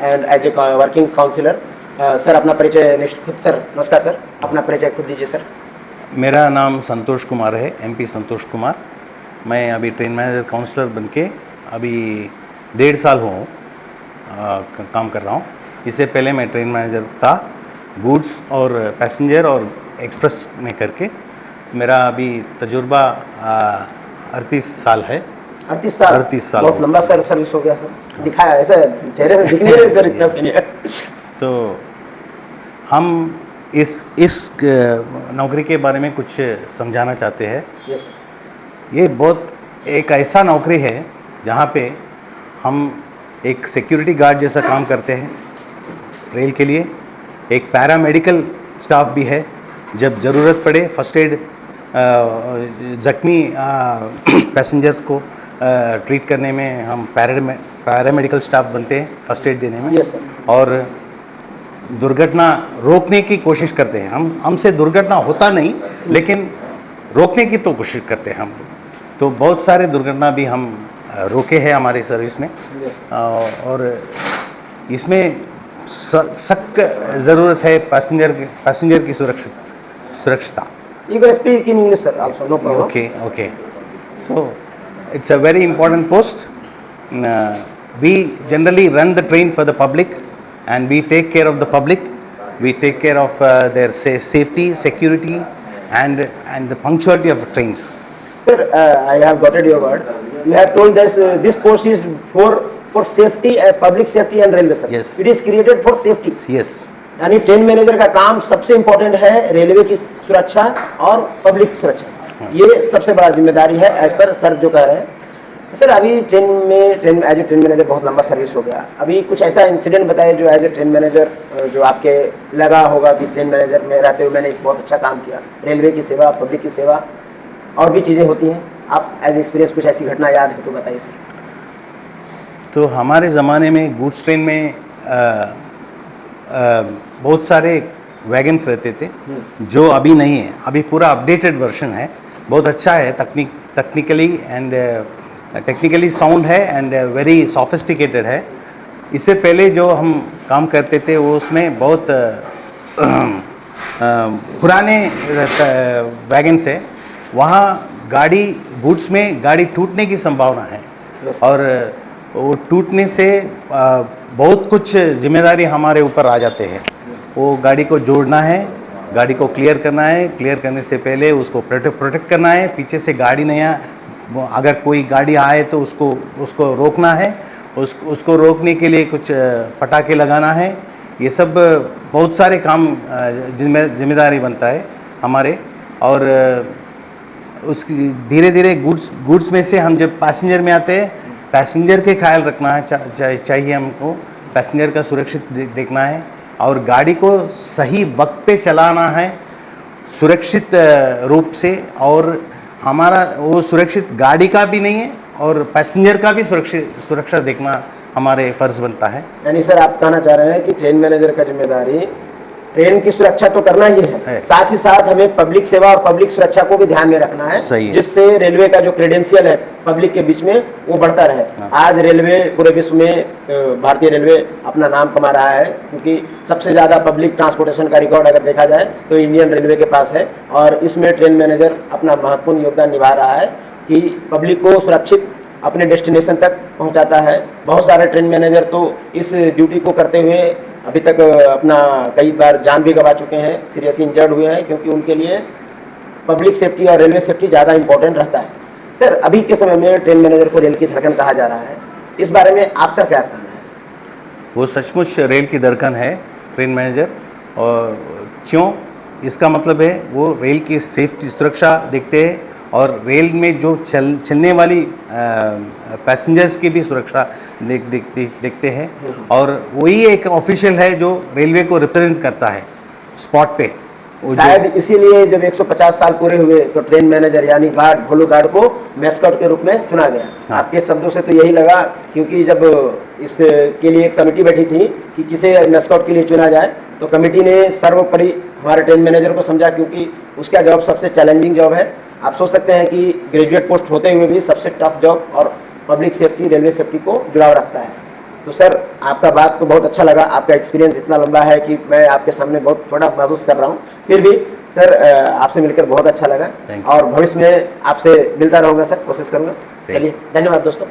And as a working counsellor. Sir अपना परिचय next खुद। सर नमस्कार सर, अपना परिचय खुद दीजिए सर। मेरा नाम संतोष कुमार है, एमपी संतोष कुमार। मैं अभी ट्रेन मैनेजर काउंसलर बनके अभी 1.5 साल हुआ काम कर रहा हूँ। इससे पहले मैं ट्रेन मैनेजर था, गुड्स और पैसेंजर और एक्सप्रेस में करके। मेरा अभी तजुर्बा 38 साल है। 38 साल? 38 साल बहुत लंबा सर सर्विस हो गया सर। दिखाया ऐसा चेहरे से दिख नहीं रहे सर इतना सीनियर। तो हम इस नौकरी के बारे में कुछ समझाना चाहते हैं। Yes sir. ये बहुत एक ऐसा नौकरी है जहाँ पे हम एक सिक्योरिटी गार्ड जैसा काम करते हैं रेल के लिए। एक पैरामेडिकल स्टाफ भी है, जब ज़रूरत पड़े फर्स्ट एड ज़ख्मी पैसेंजर्स को ट्रीट करने में हम पैरामेडिकल स्टाफ बनते हैं, फर्स्ट एड देने में। Yes sir. और दुर्घटना रोकने की कोशिश करते हैं। हमसे दुर्घटना होता नहीं, लेकिन रोकने की तो कोशिश करते हैं हम लोग। तो बहुत सारे दुर्घटना भी हम रोके हैं हमारी सर्विस में। और इसमें सख्त ज़रूरत है पैसेंजर की सुरक्षितता। You can speak in English sir also, no problem. Okay. So it's a very important post. We generally run the train for the public, and we take care of the public. We take care of their safety, security, and the punctuality of the trains. Sir, I have got your word. You have told us this post is for safety, public safety and railway sir. Yes. It is created for safety. Yes. यानी train manager का काम सबसे important है railway की सुरक्षा और public सुरक्षा। ये सबसे बड़ा जिम्मेदारी है एज पर सर जो कह रहे हैं। सर अभी train as a train manager बहुत लंबा सर्विस हो गया। अभी कुछ ऐसा इंसिडेंट बताइए जो एज ए ट्रेन मैनेजर जो आपके लगा होगा कि ट्रेन मैनेजर में रहते हुए मैंने एक बहुत अच्छा काम किया। रेलवे की सेवा, पब्लिक की सेवा और भी चीज़ें होती हैं। आप एज एक्सपीरियंस कुछ ऐसी घटना याद है तो बताइए सर। तो हमारे ज़माने में गुड्स ट्रेन में बहुत सारे वैगन्स रहते थे जो अभी नहीं है। अभी पूरा अपडेटेड वर्जन है, बहुत अच्छा है, टेक्निकली साउंड है एंड वेरी सोफिस्टिकेटेड है। इससे पहले जो हम काम करते थे वो उसमें बहुत पुराने वैगन्स है। वहाँ गाड़ी गुड्स में गाड़ी टूटने की संभावना है। और वो टूटने से बहुत कुछ जिम्मेदारी हमारे ऊपर आ जाते हैं। वो गाड़ी को जोड़ना है, गाड़ी को क्लियर करना है, क्लियर करने से पहले उसको प्रोटेक्ट करना है। पीछे से गाड़ी नहीं अगर कोई गाड़ी आए तो उसको रोकना है। उसको रोकने के लिए कुछ पटाखे लगाना है। ये सब बहुत सारे काम जिम्मेदारी बनता है हमारे। और उसकी धीरे धीरे गुड्स में से हम जब पैसेंजर में आते हैं, पैसेंजर के ख्याल रखना है चाहिए हमको। पैसेंजर का सुरक्षित देखना है और गाड़ी को सही वक्त पे चलाना है सुरक्षित रूप से। और हमारा वो सुरक्षित गाड़ी का भी नहीं है और पैसेंजर का भी सुरक्षा देखना हमारे फ़र्ज़ बनता है। यानी सर आप कहना चाह रहे हैं कि ट्रेन मैनेजर का जिम्मेदारी ट्रेन की सुरक्षा तो करना ही है, साथ ही साथ हमें पब्लिक सेवा और पब्लिक सुरक्षा को भी ध्यान में रखना है, जिससे रेलवे का जो क्रेडेंशियल है पब्लिक के बीच में वो बढ़ता रहे। आज रेलवे पूरे विश्व में भारतीय रेलवे अपना नाम कमा रहा है, क्योंकि सबसे ज़्यादा पब्लिक ट्रांसपोर्टेशन का रिकॉर्ड अगर देखा जाए तो इंडियन रेलवे के पास है। और इसमें ट्रेन मैनेजर अपना महत्वपूर्ण योगदान निभा रहा है कि पब्लिक को सुरक्षित अपने डेस्टिनेशन तक पहुँचाता है। बहुत सारे ट्रेन मैनेजर तो इस ड्यूटी को करते हुए अभी तक अपना कई बार जान भी गंवा चुके हैं, सीरियस इंजर्ड हुए हैं, क्योंकि उनके लिए पब्लिक सेफ्टी और रेलवे सेफ्टी ज़्यादा इंपॉर्टेंट रहता है। सर अभी के समय में ट्रेन मैनेजर को रेल की धड़कन कहा जा रहा है, इस बारे में आपका क्या कहना है? वो सचमुच रेल की धड़कन है ट्रेन मैनेजर। और क्यों? इसका मतलब है वो रेल की सेफ्टी सुरक्षा देखते हैं और रेल में जो चलने वाली पैसेंजर्स की भी सुरक्षा देखते हैं। और वही एक ऑफिशियल है जो रेलवे को रिप्रेजेंट करता है स्पॉट पे। शायद इसीलिए जब 150 साल पूरे हुए तो ट्रेन मैनेजर यानी गार्ड, भोलू गार्ड को मैस्कॉट के रूप में चुना गया। हाँ। आपके शब्दों से तो यही लगा, क्योंकि जब इसके लिए कमेटी बैठी थी कि किसे मैस्कॉट के लिए चुना जाए, तो कमेटी ने सर्वोपरि हमारे ट्रेन मैनेजर को समझा, क्योंकि उसका जॉब सबसे चैलेंजिंग जॉब है। आप सोच सकते हैं कि ग्रेजुएट पोस्ट होते हुए भी सबसे टफ जॉब और पब्लिक सेफ्टी, रेलवे सेफ्टी को जुड़ाव रखता है। तो सर आपका बात तो बहुत अच्छा लगा, आपका एक्सपीरियंस इतना लंबा है कि मैं आपके सामने बहुत छोटा महसूस कर रहा हूँ, फिर भी सर आपसे मिलकर बहुत अच्छा लगा और भविष्य में आपसे मिलता रहूँगा सर, कोशिश करूँगा। चलिए धन्यवाद दोस्तों।